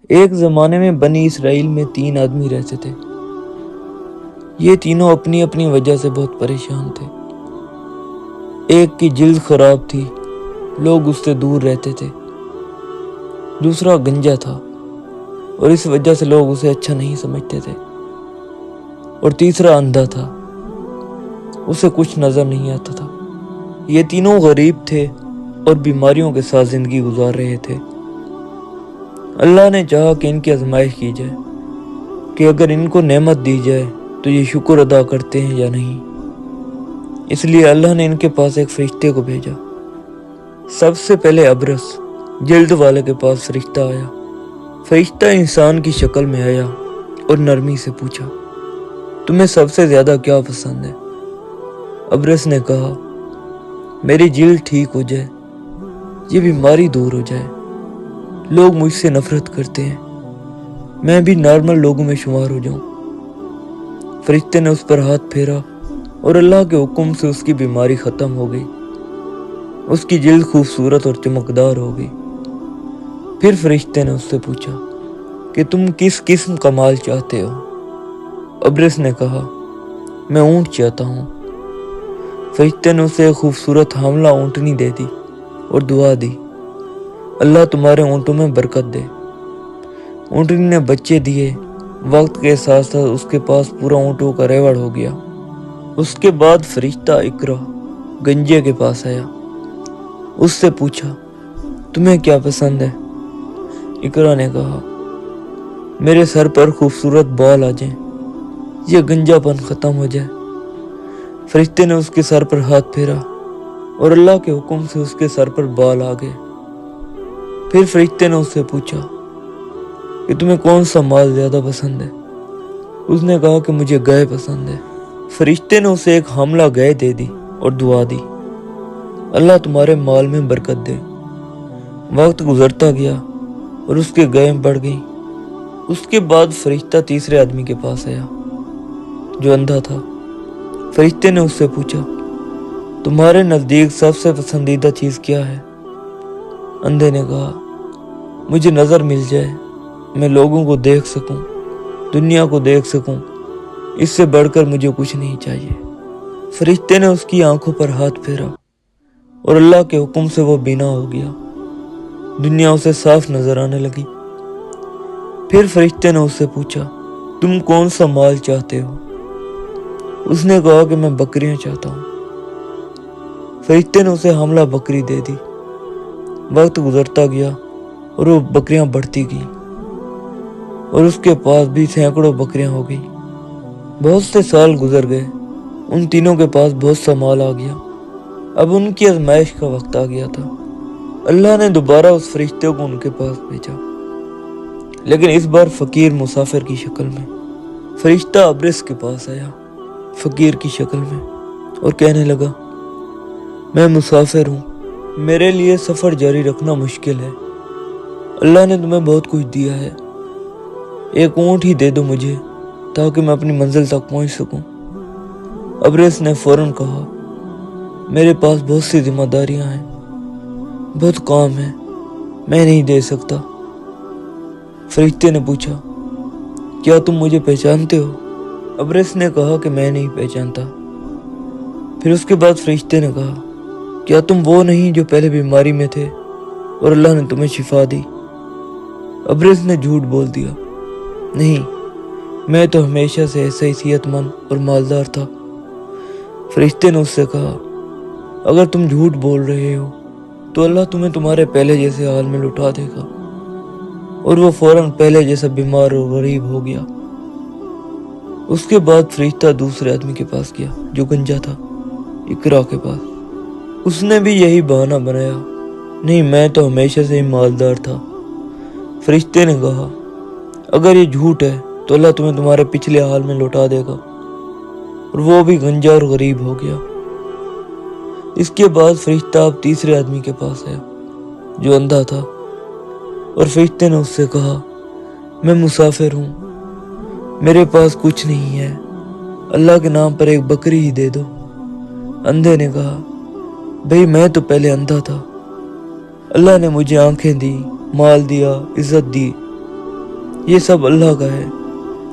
ایک زمانے میں بنی اسرائیل میں 3 آدمی رہتے تھے۔ یہ تینوں اپنی اپنی وجہ سے بہت پریشان تھے۔ ایک کی جلد خراب تھی، لوگ اس سے دور رہتے تھے۔ دوسرا گنجا تھا اور اس وجہ سے لوگ اسے اچھا نہیں سمجھتے تھے۔ اور تیسرا اندھا تھا، اسے کچھ نظر نہیں آتا تھا۔ یہ تینوں غریب تھے اور بیماریوں کے ساتھ زندگی گزار رہے تھے۔ اللہ نے چاہا کہ ان کی آزمائش کی جائے کہ اگر ان کو نعمت دی جائے تو یہ شکر ادا کرتے ہیں یا نہیں۔ اس لیے اللہ نے ان کے پاس ایک فرشتے کو بھیجا۔ سب سے پہلے ابرس جلد والے کے پاس فرشتہ آیا۔ فرشتہ انسان کی شکل میں آیا اور نرمی سے پوچھا، تمہیں سب سے زیادہ کیا پسند ہے؟ ابرس نے کہا، میری جلد ٹھیک ہو جائے، یہ بیماری دور ہو جائے۔ لوگ مجھ سے نفرت کرتے ہیں، میں بھی نارمل لوگوں میں شمار ہو جاؤں۔ فرشتے نے اس پر ہاتھ پھیرا اور اللہ کے حکم سے اس کی بیماری ختم ہو گئی۔ اس کی جلد خوبصورت اور چمکدار ہو گئی۔ پھر فرشتے نے اس سے پوچھا کہ تم کس قسم کا مال چاہتے ہو؟ ابرس نے کہا، میں اونٹ چاہتا ہوں۔ فرشتے نے اسے ایک خوبصورت حاملہ اونٹنی دے دی اور دعا دی، اللہ تمہارے اونٹوں میں برکت دے۔ اونٹنی نے بچے دیے۔ وقت کے ساتھ ساتھ اس کے پاس پورا اونٹوں کا ریوڑ ہو گیا۔ اس کے بعد فرشتہ اقرا گنجے کے پاس آیا۔ اس سے پوچھا، تمہیں کیا پسند ہے؟ اقرا نے کہا، میرے سر پر خوبصورت بال آ جائیں، یہ گنجا پن ختم ہو جائے۔ فرشتے نے اس کے سر پر ہاتھ پھیرا اور اللہ کے حکم سے اس کے سر پر بال آ گئے۔ پھر فرشتے نے اس سے پوچھا کہ تمہیں کون سا مال زیادہ پسند ہے؟ اس نے کہا کہ مجھے گائے پسند ہے۔ فرشتے نے اسے ایک حاملہ گائے دے دی اور دعا دی، اللہ تمہارے مال میں برکت دے۔ وقت گزرتا گیا اور اس کے گائیں بڑھ گئیں۔ اس کے بعد فرشتہ تیسرے آدمی کے پاس آیا جو اندھا تھا۔ فرشتے نے اس سے پوچھا، تمہارے نزدیک سب سے پسندیدہ چیز کیا ہے؟ اندھے نے کہا، مجھے نظر مل جائے، میں لوگوں کو دیکھ سکوں، دنیا کو دیکھ سکوں، اس سے بڑھ کر مجھے کچھ نہیں چاہیے۔ فرشتے نے اس کی آنکھوں پر ہاتھ پھیرا اور اللہ کے حکم سے وہ بینا ہو گیا۔ دنیا اسے صاف نظر آنے لگی۔ پھر فرشتے نے اس سے پوچھا، تم کون سا مال چاہتے ہو؟ اس نے کہا کہ میں بکریاں چاہتا ہوں۔ فرشتے نے اسے حاملہ بکری دے دی۔ وقت گزرتا گیا اور وہ بکریاں بڑھتی گئیں اور اس کے پاس بھی سینکڑوں بکریاں ہو گئیں۔ بہت سے سال گزر گئے، ان تینوں کے پاس بہت سا مال آ گیا۔ اب ان کی آزمائش کا وقت آ گیا تھا۔ اللہ نے دوبارہ اس فرشتے کو ان کے پاس بھیجا، لیکن اس بار فقیر مسافر کی شکل میں۔ فرشتہ ابرس کے پاس آیا فقیر کی شکل میں اور کہنے لگا، میں مسافر ہوں، میرے لیے سفر جاری رکھنا مشکل ہے۔ اللہ نے تمہیں بہت کچھ دیا ہے، ایک اونٹ ہی دے دو مجھے تاکہ میں اپنی منزل تک پہنچ سکوں۔ ابرس نے فوراً کہا، میرے پاس بہت سی ذمہ داریاں ہیں، بہت کام ہے، میں نہیں دے سکتا۔ فرشتے نے پوچھا، کیا تم مجھے پہچانتے ہو؟ ابرس نے کہا کہ میں نہیں پہچانتا۔ پھر اس کے بعد فرشتے نے کہا، کیا تم وہ نہیں جو پہلے بیماری میں تھے اور اللہ نے تمہیں شفا دی؟ ابرس نے جھوٹ بول دیا، نہیں، میں تو ہمیشہ سے ایسا ہی صحت مند اور مالدار تھا۔ فرشتے نے اس سے کہا، اگر تم جھوٹ بول رہے ہو تو اللہ تمہیں تمہارے پہلے جیسے حال میں لوٹا دے گا۔ اور وہ فوراً پہلے جیسا بیمار اور غریب ہو گیا۔ اس کے بعد فرشتہ دوسرے آدمی کے پاس گیا جو گنجا تھا، اقرا کے پاس۔ اس نے بھی یہی بہانہ بنایا، نہیں، میں تو ہمیشہ سے ہی مالدار تھا۔ فرشتے نے کہا، اگر یہ جھوٹ ہے تو اللہ تمہیں تمہارے پچھلے حال میں لوٹا دے گا۔ اور وہ بھی گنجا اور غریب ہو گیا۔ اس کے بعد فرشتہ اب تیسرے آدمی کے پاس آیا جو اندھا تھا، اور فرشتے نے اس سے کہا، میں مسافر ہوں، میرے پاس کچھ نہیں ہے، اللہ کے نام پر ایک بکری ہی دے دو۔ اندھے نے کہا، بھئی میں تو پہلے اندھا تھا، اللہ نے مجھے آنکھیں دی، مال دیا، عزت دی، یہ سب اللہ کا ہے،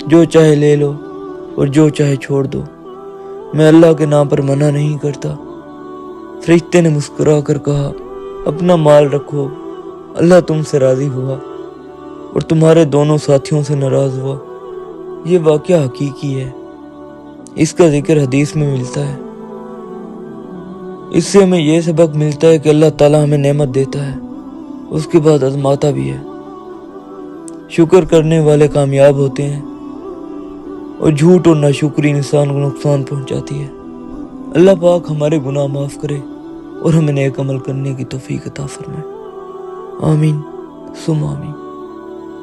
جو چاہے لے لو اور جو چاہے چھوڑ دو، میں اللہ کے نام پر منع نہیں کرتا۔ فرشتے نے مسکرا کر کہا، اپنا مال رکھو، اللہ تم سے راضی ہوا اور تمہارے دونوں ساتھیوں سے ناراض ہوا۔ یہ واقعہ حقیقی ہے، اس کا ذکر حدیث میں ملتا ہے۔ اس سے ہمیں یہ سبق ملتا ہے کہ اللہ تعالیٰ ہمیں نعمت دیتا ہے، اس کے بعد آزماتا بھی ہے۔ شکر کرنے والے کامیاب ہوتے ہیں اور جھوٹ اور ناشکری انسان کو نقصان پہنچاتی ہے۔ اللہ پاک ہمارے گناہ معاف کرے اور ہمیں نیک عمل کرنے کی توفیق عطا فرمائے۔ آمین ثم آمین۔